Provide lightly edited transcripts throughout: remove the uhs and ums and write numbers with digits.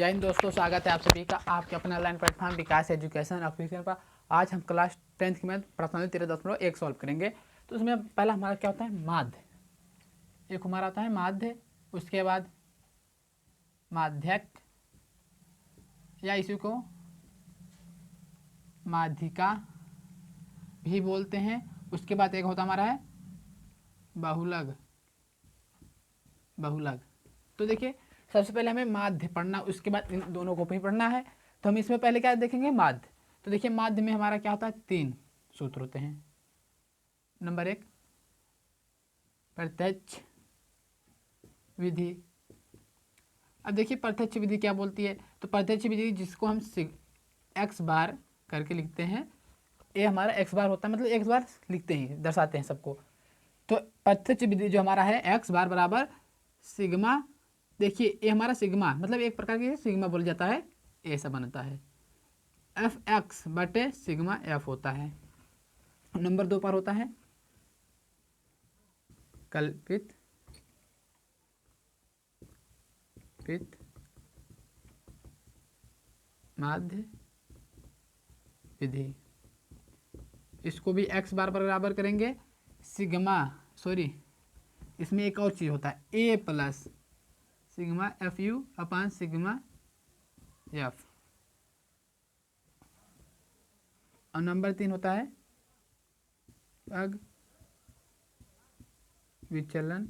जय हिंद दोस्तों, स्वागत है आप सभी का आपके अपने ऑनलाइन प्लेटफॉर्म विकास एजुकेशन ऑफिशियल पर। आज हम क्लास 10th की मैथ प्रश्नावली 13.1 सॉल्व करेंगे। तो उसमें पहला हमारा क्या होता है, माध्य। एक हमारा आता है माध्य, उसके बाद माध्यक या इसी को माध्यिका भी बोलते हैं। उसके बाद एक होता हमारा है बहुलक। बहुलक तो देखिए, सबसे पहले हमें माध्य पढ़ना, उसके बाद इन दोनों को भी पढ़ना है। तो हम इसमें पहले क्या देखेंगे, माध्य। तो देखिए माध्य में हमारा क्या होता है, 3 सूत्र होते हैं। नंबर 1 प्रत्यक्ष विधि। अब देखिए प्रत्यक्ष विधि क्या बोलती है, तो प्रत्यक्ष विधि जिसको हम एक्स बार करके लिखते हैं, ये हमारा एक्स बार होता है, मतलब एक्स बार लिखते हैं, दर्शाते हैं सबको। तो प्रत्यक्ष विधि जो हमारा है एक्स बार बराबर सिग्मा। देखिए ये हमारा सिग्मा मतलब एक प्रकार की सिग्मा बोल जाता है, ऐसा बनता है एफ एक्स बटे सिग्मा एफ होता है। नंबर 2 पर होता है कल्पित माध्य विधि। इसको भी एक्स बार बराबर करेंगे सिग्मा, इसमें एक और चीज होता है A plus sigma F U upon sigma F. और नंबर 3 होता है अग विचलन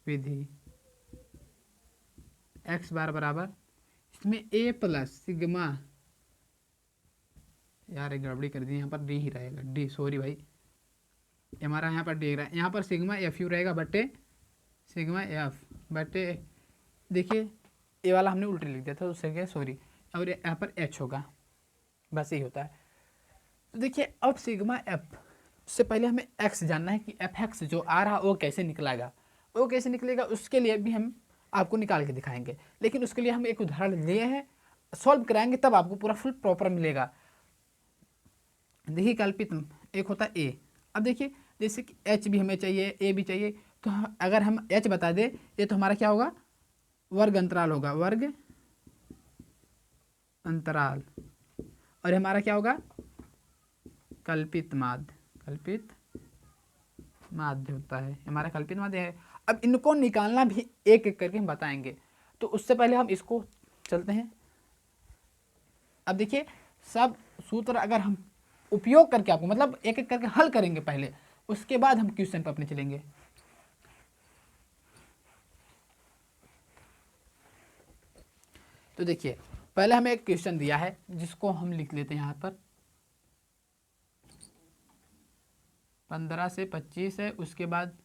विधि। एक्स बार बराबर, इसमें ए प्लस सिग्मा, यार एक गड़बड़ी कर दी, यहाँ पर डी ही रहेगा, डी सॉरी भाई, हमारा यहाँ पर डी रहा है, यहाँ पर सिग्मा एफ यू रहेगा बटे सिग्मा एफ बटे, देखिए ए वाला हमने उल्टे लिख दिया था उससे क्या, सॉरी, और यहाँ पर एच होगा, बस यही होता है। तो देखिए अब सिग्मा एफ से पहले हमें एक्स जानना है कि एफ एक्स जो आ रहा वो कैसे निकलेगा। वो कैसे निकलेगा उसके लिए भी हम आपको निकाल के दिखाएंगे, लेकिन उसके लिए हम एक उदाहरण लिए हैं, सॉल्व कराएंगे तब आपको पूरा फुल प्रॉपर मिलेगा। देखिए कल्पित एक होता है ए। अब देखिए जैसे कि एच भी हमें चाहिए, ए भी चाहिए, तो अगर हम एच बता दें, ये तो हमारा क्या होगा, वर्ग अंतराल होगा, वर्ग अंतराल, और हमारा क्या होगा, कल्पित माध्य। कल्पित माध्य होता है हमारा, कल्पित माध्य है। अब इनको निकालना भी एक एक करके हम बताएंगे, तो उससे पहले हम इसको चलते हैं। अब देखिए सब सूत्र अगर हम उपयोग करके आपको मतलब एक एक करके हल करेंगे पहले, उसके बाद हम क्वेश्चन पर अपने चलेंगे। तो देखिए पहले हमें एक क्वेश्चन दिया है जिसको हम लिख लेते हैं यहाँ पर। 15 से 25 है, उसके बाद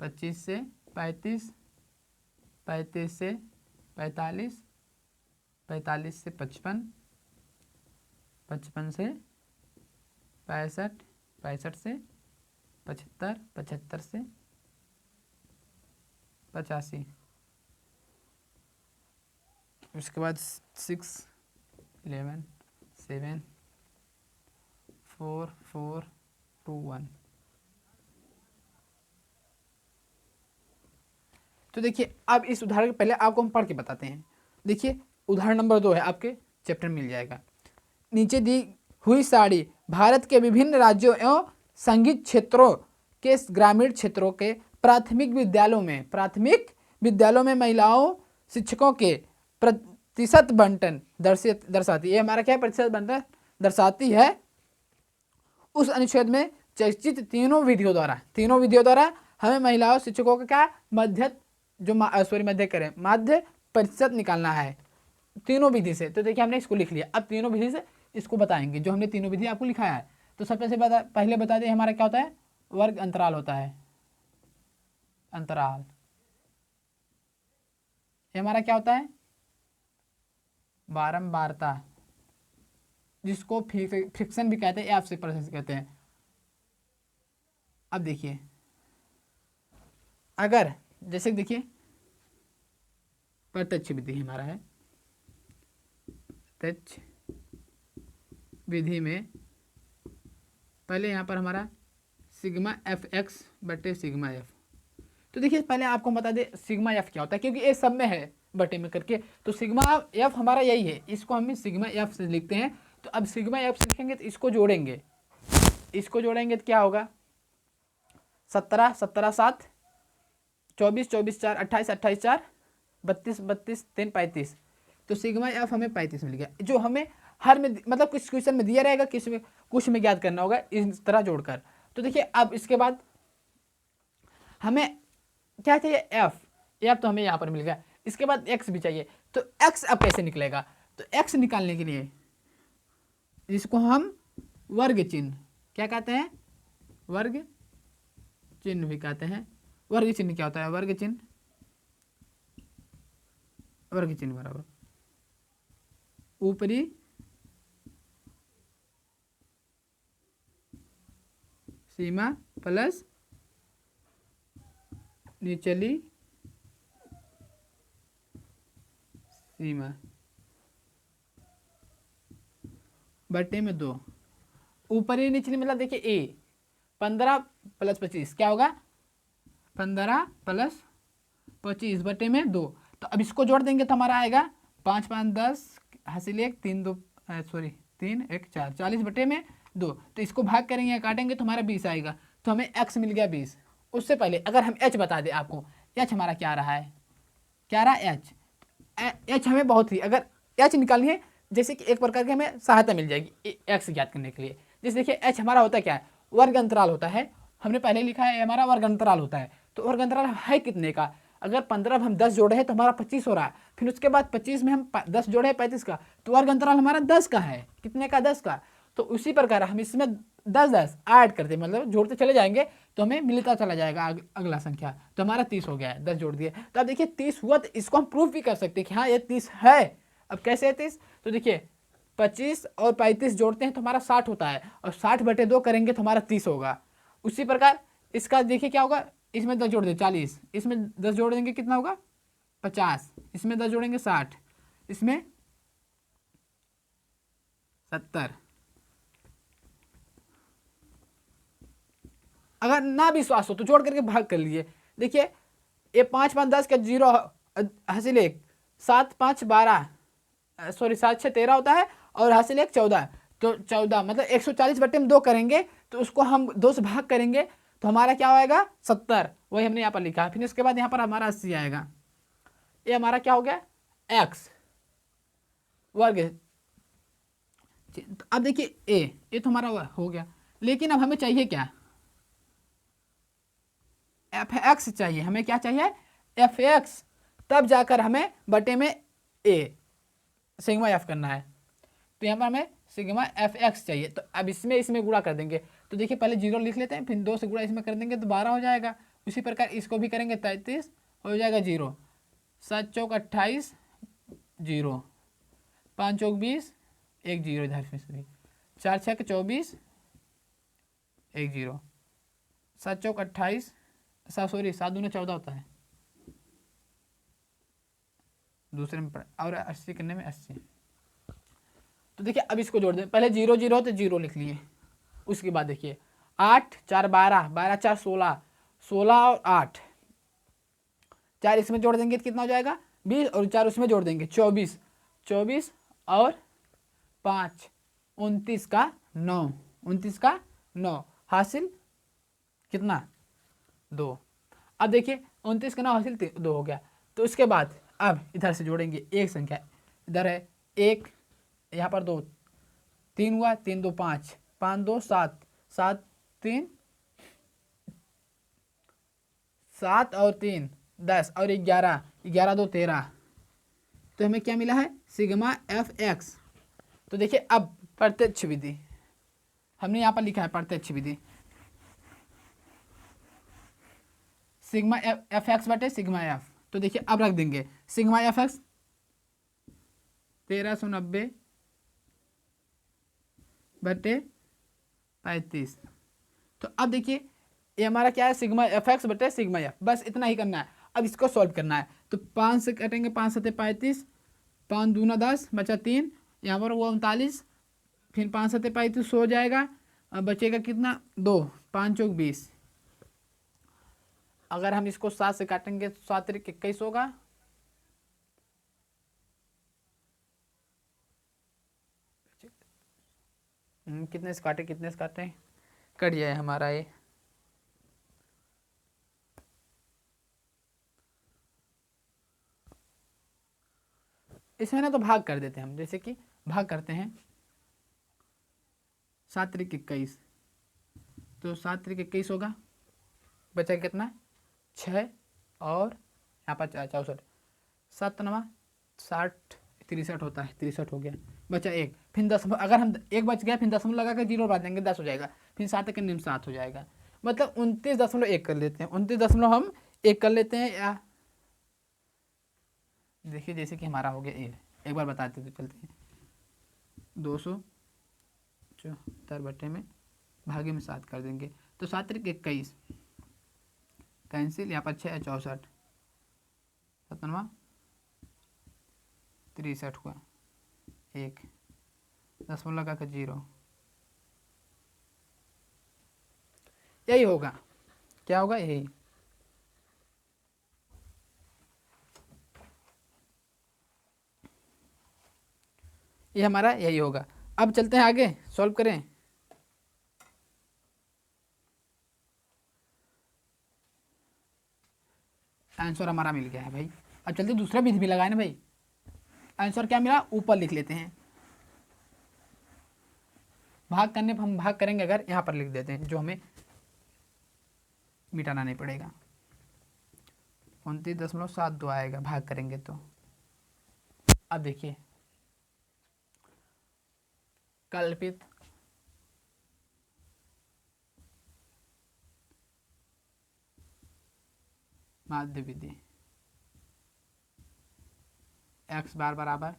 25 से 35, 35 से 45, 45 से 55, 55 से 65, 65 से 75, 75 से 85, उसके बाद 6, 11, 7, 4, 4, 2, 1। तो देखिए अब इस उदाहरण के पहले आपको हम पढ़ के बताते हैं। देखिए उदाहरण नंबर 2 है, आपके चैप्टर मिल जाएगा। नीचे दी हुई साड़ी भारत के विभिन्न राज्यों एवं संघीय क्षेत्रों के ग्रामीण क्षेत्रों के प्राथमिक विद्यालयों में महिलाओं शिक्षकों के प्रतिशत बंटन दर्शाती है। हमारा क्या है, प्रतिशत बंटन दर्शाती है। उस अनुच्छेद में चर्चित तीनों विधियों द्वारा हमें महिलाओं शिक्षकों का क्या मध्य प्रतिशत निकालना है तीनों विधि से। तो देखिए हमने इसको लिख लिया, अब तीनों विधि से इसको बताएंगे, जो हमने तीनों विधि आपको लिखाया है। तो सबसे से पहले बता दें हमारा क्या होता है, वर्ग अंतराल होता है, अंतराल। ये हमारा क्या होता है, बारंबारता, जिसको फ्रिक्शन भी कहते हैं, आपसे प्रोसेस कहते हैं। अब देखिए अगर जैसे देखिए प्रत्यक्ष विधि हमारा है, प्रत्यक्ष विधि में पहले यहाँ पर हमारा सिग्मा एफ एक्स बटे सिग्मा एफ। तो देखिए पहले आपको बता दे सिग्मा एफ क्या होता है, क्योंकि ये सब में है बटे में करके, तो सिग्मा एफ हमारा यही है, इसको हम सिग्मा एफ से लिखते हैं। तो अब सिग्मा एफ से लिखेंगे तो इसको जोड़ेंगे तो क्या होगा, 17 17 7 24 24 4 28 28 4 32 32 3 35। तो सिग्मा एफ हमें 35 मिल गया, जो हमें हर में मतलब कुछ क्वेश्चन में दिया रहेगा, कुछ में याद करना होगा इस तरह जोड़कर। तो देखिए अब इसके बाद हमें क्या चाहिए, एफ तो हमें यहाँ पर मिल गया। इसके बाद एक्स भी चाहिए, तो एक्स अब कैसे निकलेगा, तो एक्स निकालने के लिए इसको हम वर्ग चिन्ह क्या कहते हैं, वर्ग चिन्ह भी कहते हैं। वर्ग चिन्ह क्या होता है, वर्ग चिन्ह बराबर ऊपरी सीमा प्लस निचली सीमा बटे में 2। ऊपरी निचली मतलब देखिए ए 15 + 25 क्या होगा, 15 + 25 बटे में 2। तो अब इसको जोड़ देंगे तो हमारा आएगा 5 5 10 हासिल 1 3 2 सॉरी 3 1 4 40 बटे में 2। तो इसको भाग करेंगे काटेंगे तो हमारा 20 आएगा, तो हमें x मिल गया 20। उससे पहले अगर हम h बता दें आपको, h हमारा क्या रहा है, क्या रहा h हमें बहुत ही, अगर h निकालनी है जैसे कि एक प्रकार की हमें सहायता मिल जाएगी x ज्ञात करने के लिए। जैसे देखिए h हमारा होता है क्या है, वर्ग अंतराल होता है, हमने पहले लिखा है हमारा वर्ग अंतराल होता है। तो वर्ग अंतराल है कितने का, अगर 15 हम 10 जोड़े हैं तो हमारा 25 हो रहा है, फिर उसके बाद 25 में हम 10 जोड़े हैं 35 का, तो वर्ग अंतराल हमारा 10 का है, कितने का, 10 का। तो उसी प्रकार हम इसमें 10 10 ऐड करते मतलब जोड़ते चले जाएंगे तो हमें मिलता चला जाएगा अगला संख्या, तो हमारा 30 हो गया है, 10 जोड़ दिए। तो अब देखिए 30 हुआ, तो इसको हम प्रूफ भी कर सकते हैं कि हाँ ये 30 है। अब कैसे है 30, तो देखिए 25 और 35 जोड़ते हैं तो हमारा 60 होता है, और 60 बटे 2 करेंगे तो हमारा 30 होगा। उसी प्रकार इसका देखिए क्या होगा, इसमें 10 जोड़ दें 40, इसमें 10 जोड़ देंगे कितना होगा 50, इसमें 10 जोड़ेंगे 60, इसमें 70। अगर ना विश्वास हो तो जोड़ करके भाग कर लीजिए। देखिए ये 5 5 10 का 0 हासिल 1, 7 5 12 सॉरी 7 6 13 होता है, और हासिल 1 14। तो 14 मतलब 140 बटे में 2 करेंगे तो उसको हम 2 से भाग करेंगे तो हमारा क्या आएगा 70, वही हमने यहाँ पर लिखा है। फिर इसके बाद यहाँ पर हमारा 80 आएगा। ये हमारा क्या हो गया x वर्ग। अब देखिए ये तो हमारा हो गया, लेकिन अब हमें चाहिए क्या, fx चाहिए, हमें क्या चाहिए fx, तब जाकर हमें बटे में a सिग्मा एफ करना है। तो यहाँ पर हमें सिग्मा fx चाहिए, तो अब इसमें गुणा कर देंगे। तो देखिए पहले 0 लिख लेते हैं, फिर 2 से गुणा इसमें कर देंगे तो 12 हो जाएगा। उसी प्रकार इसको भी करेंगे 33 हो जाएगा 0, 7 चौक 28 0, 5 चौक 20 1 0 इधर से 4 6 24 1 0, 7 चौक 28 सॉरी 7 दूनी 14 होता है दूसरे में, और 80 करने में 80। तो देखिए अब इसको जोड़ दें, पहले 0 0 तो 0 लिख लिए। उसके बाद देखिए 8 4 12 12 4 16 16 और 8 4 इसमें जोड़ देंगे तो कितना हो जाएगा 20, और 4 उसमें जोड़ देंगे 24 24 और 5 29 का 9 29 का 9 हासिल कितना 2। अब देखिए 29 का 9 हासिल 2 हो गया। तो उसके बाद अब इधर से जोड़ेंगे एक संख्या, इधर है 1, यहाँ पर 2 3 हुआ 3 2 5 5 2 7 7 3 7 और 3 10 और 11 11 2 13। तो हमें क्या मिला है सिग्मा fx। तो देखिए अब प्रत्यक्ष विधि हमने यहाँ पर लिखा है, प्रत्यक्ष विधि सिग्मा fx बटे सिग्मा f। तो देखिए अब रख देंगे सिग्मा fx 1390 बटे 35। तो अब देखिए ये हमारा क्या है सिग्मा fx बटे सिग्मा f, बस इतना ही करना है। अब इसको सॉल्व करना है, तो 5 से कटेंगे 5 7 35 5 दूना 10 बचा 3, यहाँ पर वो 39, फिर 5 7 35 हो जाएगा, अब बचेगा कितना 2 5 चौक 20। अगर हम इसको 7 से काटेंगे तो 7 त्रिक 21 होगा। कितने से काटे, कितने से काटे, कट जाए हमारा ये। इसमें ना तो भाग कर देते हैं हम, जैसे कि भाग करते हैं 7 त्रिक 21, तो 7 त्रिक 21 होगा, बचा कितना 6 और यहाँ पर 64, 7 नवा 60, 63 होता है, 63 हो गया, बचा 1, फिर 10, अगर हम 1 बच गया फिर 10 लगा कर 0 बढ़ा देंगे 10 हो जाएगा, फिर 7 के निम्न 7 हो जाएगा, मतलब 29.1 कर लेते हैं, 29.1 कर लेते हैं। या देखिए जैसे कि हमारा हो गया ए, एक बार बताते तो चलते हैं, 274 बटे में भागे में 7 कर देंगे, तो 7 त्रिक 21 कैंसिल, यहाँ पर 6 64, 7 63 हुआ, 1 10 लगा कर 0, यही होगा, क्या होगा यही। ये हमारा यही होगा। अब चलते हैं आगे, सॉल्व करें। आंसर हमारा मिल गया है भाई। अब चलते दूसरा विधि भी लगाए ना भाई। आंसर क्या मिला, ऊपर लिख लेते हैं, भाग करने पर हम भाग करेंगे, अगर यहाँ पर लिख देते हैं, जो हमें मिटाना नहीं पड़ेगा। 29.72 आएगा भाग करेंगे तो। अब देखिए कल्पित माध्य विधि, x बार बराबर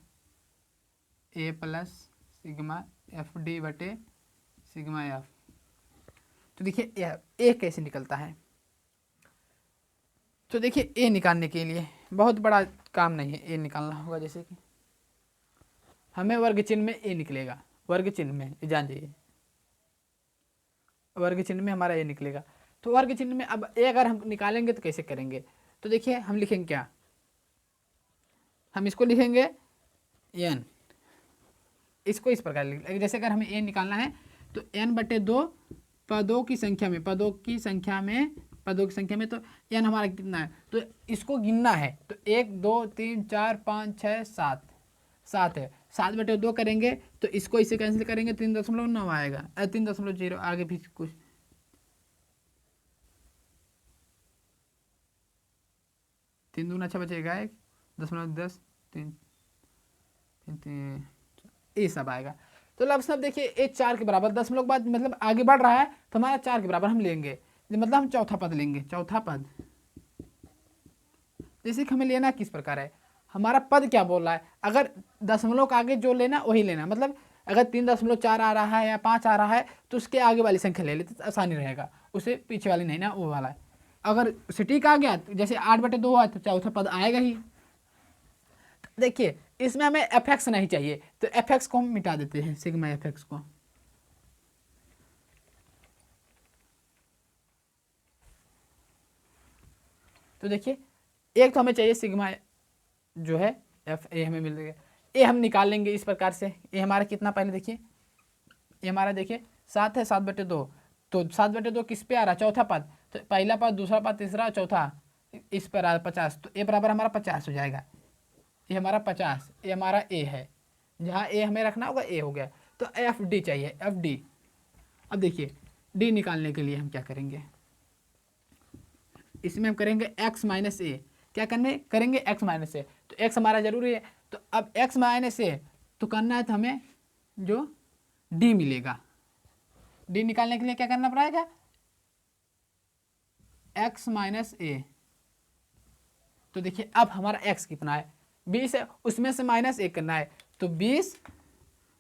a plus sigma F D बटे सिग्मा एफ। तो देखिए ए कैसे निकलता है, तो देखिए ए निकालने के लिए बहुत बड़ा काम नहीं है, ए निकालना होगा, जैसे कि हमें वर्ग चिन्ह में ए निकलेगा, वर्ग चिन्ह में जान जाइए, वर्ग चिन्ह में हमारा ए निकलेगा। तो वर्ग चिन्ह में अब ए अगर हम निकालेंगे तो कैसे करेंगे, तो देखिए हम लिखेंगे क्या, हम इसको लिखेंगे एन, इसको इस प्रकार लिख, जैसे अगर हमें ए निकालना है तो एन बटे 2 पदों की संख्या में, पदों की संख्या में तो एन हमारा कितना है, तो इसको गिनना है, तो 1 2 3 4 5 6 7, 7 है, 7 बटे 2 करेंगे तो इसको इससे कैंसिल करेंगे, 3.9 आएगा, 3.0 आगे भी कुछ, तीन दूना अच्छा बचेगा 1 .10 3 ये सब आएगा। तो लब सब देखिए ए 4 के बराबर, 10 बाद मतलब आगे बढ़ रहा है तो हमारा 4 के बराबर हम लेंगे, मतलब हम चौथा पद लेंगे, चौथा पद। जैसे कि हमें लेना किस प्रकार है, हमारा पद क्या बोल रहा है, अगर दशमलव का आगे जो लेना वही लेना, मतलब अगर 3.4 आ रहा है या 5 आ रहा है तो उसके आगे वाली संख्या ले लेते तो आसानी रहेगा, उसे पीछे वाली नहीं ना, वो वाला है। अगर सटीक आ गया जैसे 8 बटे 2 हुआ तो चौथा पद आएगा ही। देखिए इसमें हमें एफ एक्स नहीं चाहिए, तो एफ एक्स को हम मिटा देते हैं, सिग्मा एफ एक्स को। तो देखिए एक तो हमें चाहिए सिग्मा जो है एफ ए हमें मिल गया, ए हम निकाल लेंगे इस प्रकार से। ए हमारा कितना, पहले देखिए ये हमारा देखिए 7 है, 7 बटे 2, तो 7 बटे 2 किस पे आ रहा है, चौथा पद, तो पहला पद दूसरा पद तीसरा चौथा इस पर आ रहा 50, तो ए बराबर हमारा 50 हो जाएगा, ये हमारा 50, ये हमारा ए है, जहाँ ए हमें रखना होगा ए हो गया, तो एफ डी चाहिए, एफ डी। अब देखिए डी निकालने के लिए हम क्या करेंगे, इसमें हम करेंगे x माइनस ए, क्या करेंगे x माइनस ए, तो x हमारा जरूरी है, तो अब x माइनस ए तो करना है तो हमें जो d मिलेगा, d निकालने के लिए क्या करना पड़ेगा, x माइनस ए। तो देखिए अब हमारा x कितना है 20 है, उसमें से माइनस एक करना है, तो 20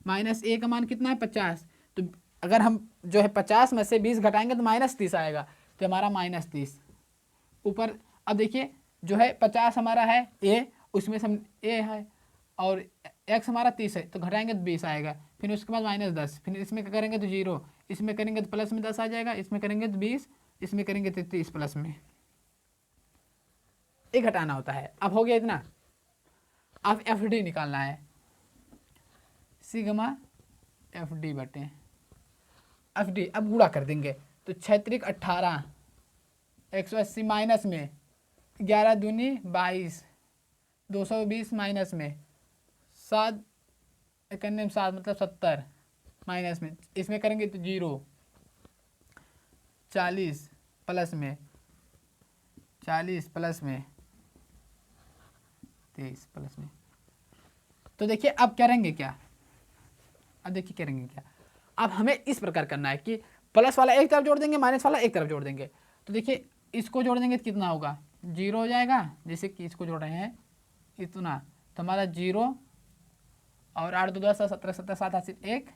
माइनस ए का मान कितना है 50, तो अगर हम जो है 50 में से 20 घटाएंगे तो -30 आएगा, तो हमारा -30 ऊपर। अब देखिए जो है 50 हमारा है ए, उसमें से हम ए है और x हमारा 30 है, तो घटाएंगे तो 20 आएगा, फिर उसके बाद -10, फिर इसमें क्या करेंगे तो 0, इसमें करेंगे तो प्लस में 10 आ जाएगा, इसमें करेंगे तो 20, इसमें करेंगे तो 30 प्लस में, ये घटाना होता है। अब हो गया इतना, अब एफ डी निकालना है, सिग्मा एफ डी बटे एफ डी। अब गुणा कर देंगे तो 6 त्रिक 18, 180 माइनस में 11 दूनी 22, 220 माइनस में 7 इक्यानवे 7 मतलब 70 माइनस में, इसमें करेंगे तो 0, 40 प्लस में 40 प्लस में 23 प्लस में। तो देखिए अब करेंगे क्या, अब देखिए करेंगे क्या, अब हमें इस प्रकार करना है कि प्लस वाला एक तरफ जोड़ देंगे, माइनस वाला एक तरफ जोड़ देंगे। तो देखिए इसको जोड़ देंगे तो कितना होगा, 0 हो जाएगा, जैसे कि इसको जोड़ रहे हैं इतना, तो हमारा 0 और 8 2 10 17 17 7 80 1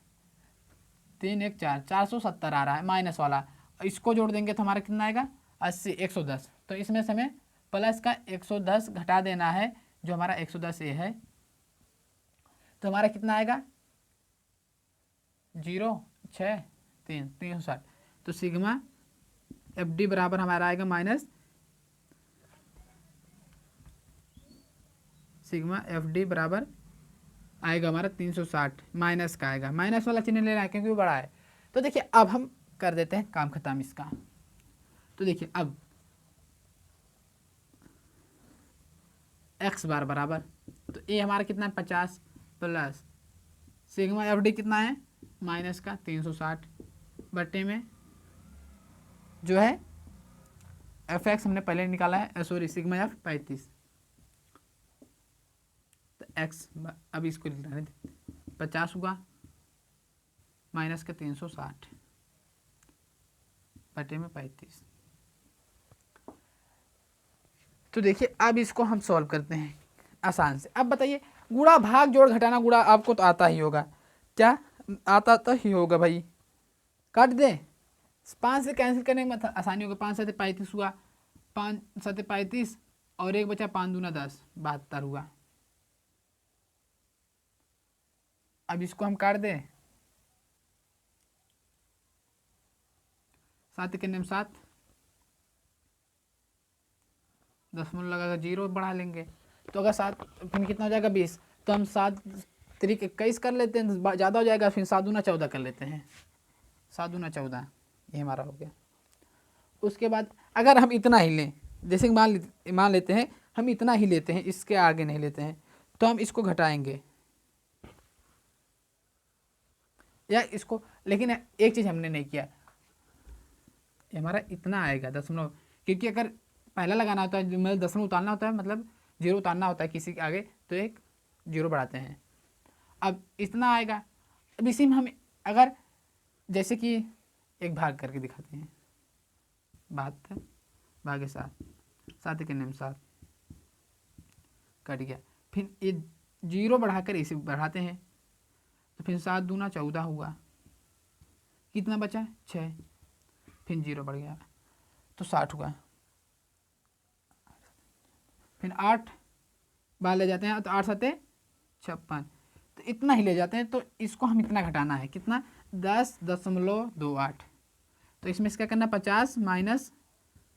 3 1 4 470 आ रहा है माइनस वाला। इसको जोड़ देंगे तो हमारा कितना आएगा 80 110। तो इसमें से हमें प्लस का 110 घटा देना है, जो हमारा 110 ये है, तो हमारा कितना आएगा 0 6 3 360। तो सिग्मा एफ डी बराबर हमारा आएगा माइनस सिग्मा एफ डी बराबर आएगा हमारा 360, माइनस का आएगा, माइनस वाला चिन्ह ले रहा है क्योंकि वो बड़ा है। तो देखिए अब हम कर देते हैं काम खत्म इसका। तो देखिए अब x बार बराबर, तो ए हमारा कितना है 50 प्लस सिग्मा एफ डी कितना है माइनस का 360 बटे में जो है एफ एक्स हमने पहले निकाला है, सॉरी सिग्मा एफ 35, तो एक्स अब इसको लिखना है 50 हुआ माइनस का 360 बटे में 35। तो देखिए अब इसको हम सॉल्व करते हैं आसान से। अब बताइए गुणा भाग जोड़ घटाना, गुणा आपको तो आता ही होगा, क्या आता तो ही होगा भाई, काट दें 5 से कैंसिल करने में आसानी होगा, 5 7 35 हुआ, 5 7 35 और एक बचा 5 दूना 10 72 हुआ। अब इसको हम काट दें, 7 के नियम 7, दशमलव लगा 0 बढ़ा लेंगे, तो अगर 7 फिर कितना हो जाएगा 20, तो हम 7 त्रिक 21 कर लेते हैं, ज़्यादा हो जाएगा, फिर 7 दूना 14 कर लेते हैं, 7 दूना 14 ये हमारा हो गया। उसके बाद अगर हम इतना ही लें, जैसे मान लेते हैं हम इतना ही लेते हैं, इसके आगे नहीं लेते हैं, तो हम इसको घटाएंगे या इसको, लेकिन एक चीज़ हमने नहीं किया, ये हमारा इतना आएगा दशमलव, क्योंकि अगर पहला लगाना होता है मतलब दशमलव उतारना होता है, मतलब 0 उतारना होता है किसी के आगे, तो एक 0 बढ़ाते हैं। अब इतना आएगा, अब इसी में हम अगर जैसे कि एक भाग करके दिखाते हैं, 72 भागे 7, 7 के नियम 7 कट गया, फिर ये 0 बढ़ाकर इसे बढ़ाते हैं, तो फिर 7 दूना 14 हुआ, कितना बचा 6, फिर 0 बढ़ गया तो 60 हुआ, फिर 8 बाहर ले जाते हैं तो 8 7 56, तो इतना ही ले जाते हैं। तो इसको हम इतना घटाना है, कितना 10.28, तो इसमें इसका करना 50 माइनस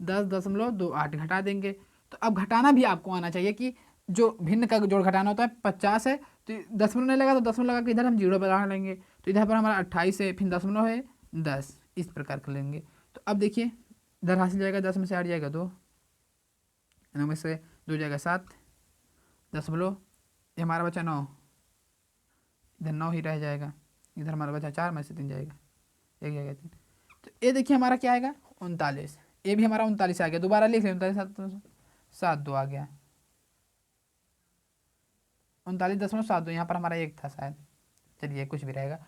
10.28 घटा देंगे। तो अब घटाना भी आपको आना चाहिए कि जो भिन्न का जोड़ घटाना होता है 50 है, तो दशमलव नहीं लगा तो दशमलव लगा के इधर हम 0 बढ़ा लेंगे, तो इधर पर हमारा 28 है, फिर दशमलव है 10, इस प्रकार कर लेंगे। तो अब देखिए इधर हासिल जाएगा, 10 में से 8 जाएगा 2, 9 में से 2 जाएगा 7, दशमलव ये हमारा बचा 9, इधर 9 ही रह जाएगा, इधर हमारा बचा 4 में से 3 जाएगा, 1 जाएगा 3, तो ये देखिए हमारा क्या आएगा 39, ये भी हमारा 39 आ गया, दोबारा लिख लें 39 7 2 आ गया, 39.72, यहाँ पर हमारा 1 था शायद, चलिए कुछ भी रहेगा।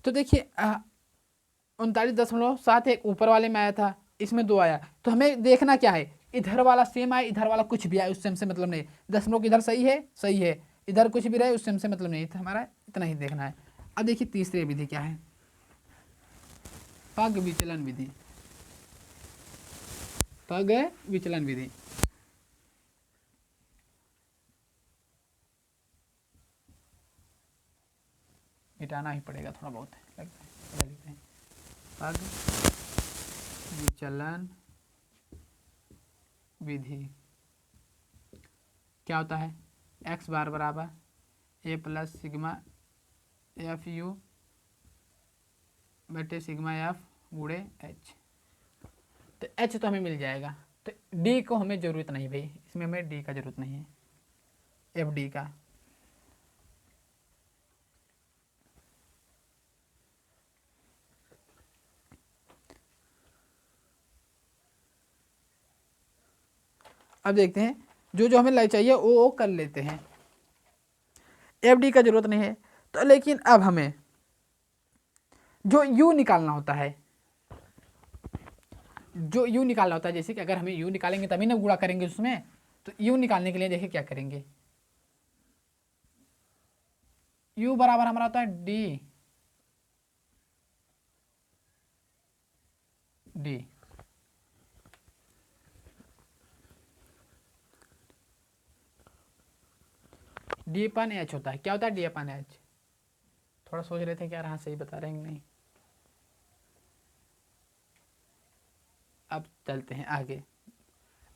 तो देखिए 39.7 एक ऊपर वाले में आया था, इसमें 2 आया, तो हमें देखना क्या है, इधर वाला सेम आए इधर वाला कुछ भी आए उससे हमसे मतलब नहीं, दशमलव इधर सही है, इधर कुछ भी रहे उससे हमसे मतलब नहीं, तो हमारा इतना ही देखना है। अब देखिए तीसरी विधि क्या है, पग विचलन विधि, पग विचलन विधि। मिटाना ही पड़ेगा थोड़ा बहुत लगता है, पग विचलन विधि। क्या होता है एक्स बार बराबर A plus sigma F you बटे सिग्मा एफ गुणे एच। तो एच तो हमें मिल जाएगा, तो डी को हमें ज़रूरत नहीं भाई, इसमें हमें डी का ज़रूरत नहीं है, एफ डी का। अब देखते हैं जो जो हमें चाहिए वो कर लेते हैं। एफ डी का ज़रूरत नहीं है तो, लेकिन अब हमें जो यू निकालना होता है, जो यू निकालना होता है, जैसे कि अगर हमें यू निकालेंगे तभी ना गुणा करेंगे उसमें, तो यू निकालने के लिए देखिए क्या करेंगे, यू बराबर हमारा होता है डी डी डी अपन एच होता है। क्या होता है डी अपन एच? थोड़ा सोच रहे थे कि यार हाँ सही बता रहे हैं नहीं। अब चलते हैं आगे।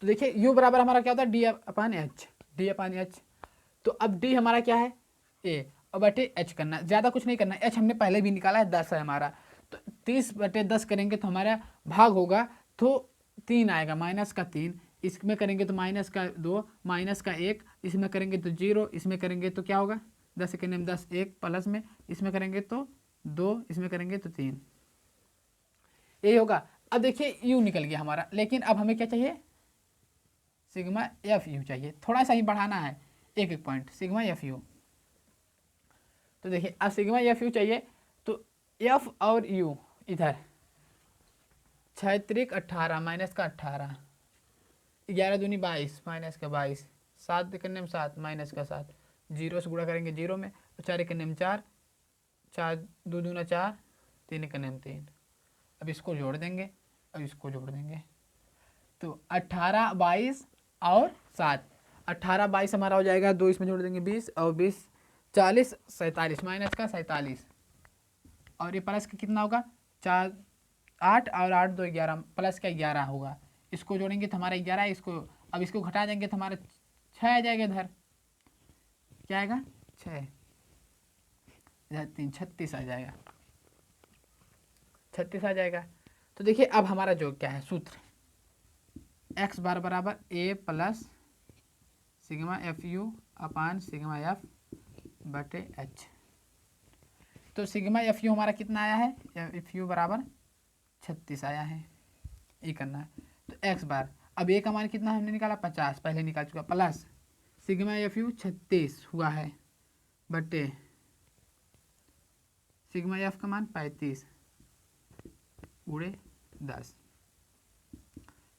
तो देखिए u बराबर हमारा क्या होता है डी अपन एच, डी अपन एच। तो अब d हमारा क्या है a और बटे h करना, ज़्यादा कुछ नहीं करना। h हमने पहले भी निकाला है 10 है हमारा, तो 30 बटे 10 करेंगे तो हमारा भाग होगा तो 3 आएगा, माइनस का 3, इसमें करेंगे तो माइनस का 2, माइनस का 1, इसमें करेंगे तो 0, इसमें करेंगे तो क्या होगा 10 सेकेंड में 10, 1 प्लस में इसमें करेंगे तो 2, इसमें करेंगे तो 3, यही होगा। अब देखिए u निकल गया हमारा, लेकिन अब हमें क्या चाहिए सिग्मा एफ यू चाहिए, थोड़ा सा ही बढ़ाना है एक एक पॉइंट, सिग्मा एफ यू। तो देखिए अब सिग्मा एफ यू चाहिए तो एफ और यू इधर 6 त्रिक 18 माइनस का 18, 11 दूनी 22 माइनस का 22, 7 करने में 7 माइनस का 7, 0 से गुणा करेंगे 0 में, 4 करने में 4, 4 2 दूना 4, 3 करने में 3। अब इसको जोड़ देंगे, अब इसको जोड़ देंगे तो 18 22 और 7, 18 22 हमारा हो जाएगा, 2 इसमें जोड़ देंगे 20 और 20 40 47 माइनस का 47, और ये प्लस का कितना होगा 4 8 और 8 2 11 प्लस का 11 होगा। इसको जोड़ेंगे तो हमारा 11, इसको अब इसको घटा देंगे तो हमारा 6 आ जाएगा, इधर क्या आएगा 6, इधर 3 36 आ जाएगा, 36 आ जाएगा। तो देखिए अब हमारा जो क्या है सूत्र, एक्स बार बराबर A plus sigma F U upon sigma F बटे एच। तो सिग्मा एफ यू हमारा कितना आया है, एफ यू बराबर 36 आया है, ये करना है। तो एक्स बार, अब ए का मान कितना हमने निकाला 50 पहले निकाल चुका, प्लस सिग्मा एफ यू 36 हुआ है बटे सिग्मा एफ का मान 35 गुणे 10,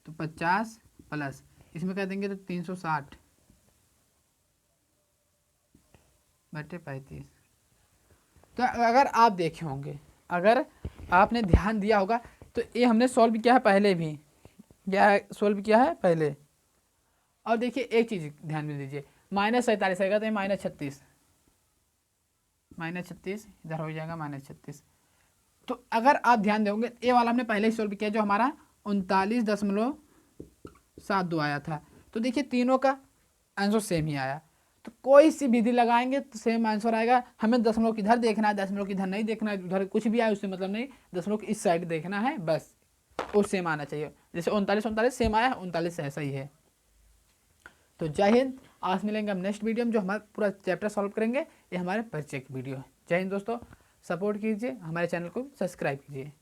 तो 50 प्लस इसमें कर देंगे तो 360 बटे 35। तो अगर आप देखे होंगे, अगर आपने ध्यान दिया होगा तो ये हमने सॉल्व किया है पहले भी, क्या सॉल्व किया है पहले। और देखिए एक चीज़ ध्यान में दीजिए, -47 आएगा तो ये -36, -36 इधर हो जाएगा -36। तो अगर आप ध्यान दोगे ये वाला हमने पहले ही सॉल्व किया जो हमारा 39.72 आया था। तो देखिए तीनों का आंसर सेम ही आया, तो कोई सी विधि लगाएंगे तो सेम आंसर आएगा। हमें दशमलव किधर देखना है, दशमलव किधर नहीं देखना है, उधर कुछ भी आए उससे मतलब नहीं, दशमलव इस साइड देखना है बस, और सेम आना चाहिए। जैसे 39 सेम आया, 39 ऐसा ही है। तो जय हिंद, आज मिलेंगे हम नेक्स्ट वीडियो में जो हमारा पूरा चैप्टर सॉल्व करेंगे। ये हमारे परिचय की वीडियो है। जय हिंद दोस्तों, सपोर्ट कीजिए, हमारे चैनल को सब्सक्राइब कीजिए।